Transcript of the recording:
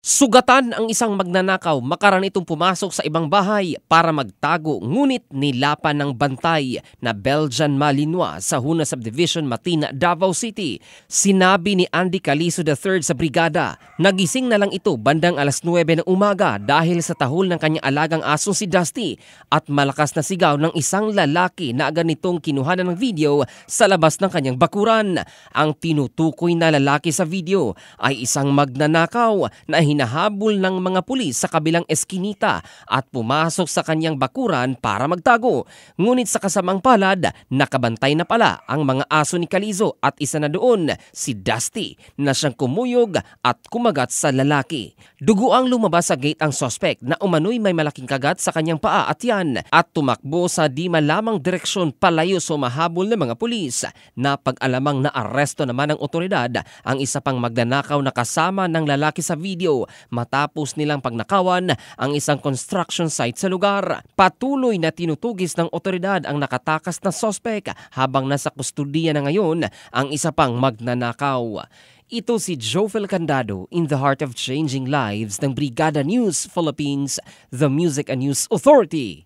Sugatan ang isang magnanakaw makaraan itong pumasok sa ibang bahay para magtago ngunit nilapan ng bantay na Belgian Malinois sa Huna Subdivision, Matina, Davao City. Sinabi ni Andy Calizo III sa brigada, nagising na lang ito bandang alas 9 ng umaga dahil sa tahol ng kanyang alagang asong si Dusty at malakas na sigaw ng isang lalaki na agad nitong kinuhanan ng video sa labas ng kanyang bakuran. Ang tinutukoy na lalaki sa video ay isang magnanakaw na hinahabol ng mga pulis sa kabilang eskinita at pumasok sa kanyang bakuran para magtago. Ngunit sa kasamang palad, nakabantay na pala ang mga aso ni Calizo at isa na doon si Dusty na siyang kumuyog at kumagat sa lalaki. Duguang lumabas sa gate ang suspect na umano'y may malaking kagat sa kanyang paa at tiyan at tumakbo sa di malamang direksyon palayo sa mahabol ng mga pulis. Napag-alamang na aresto naman ng otoridad ang isa pang magnanakaw na kasama ng lalaki sa video matapos nilang pagnakawan ang isang construction site sa lugar. Patuloy na tinutugis ng otoridad ang nakatakas na sospek habang nasa kustudiya na ngayon ang isa pang magnanakaw. Ito si Jovel Candado in the heart of changing lives ng Brigada News Philippines, the Music and News Authority.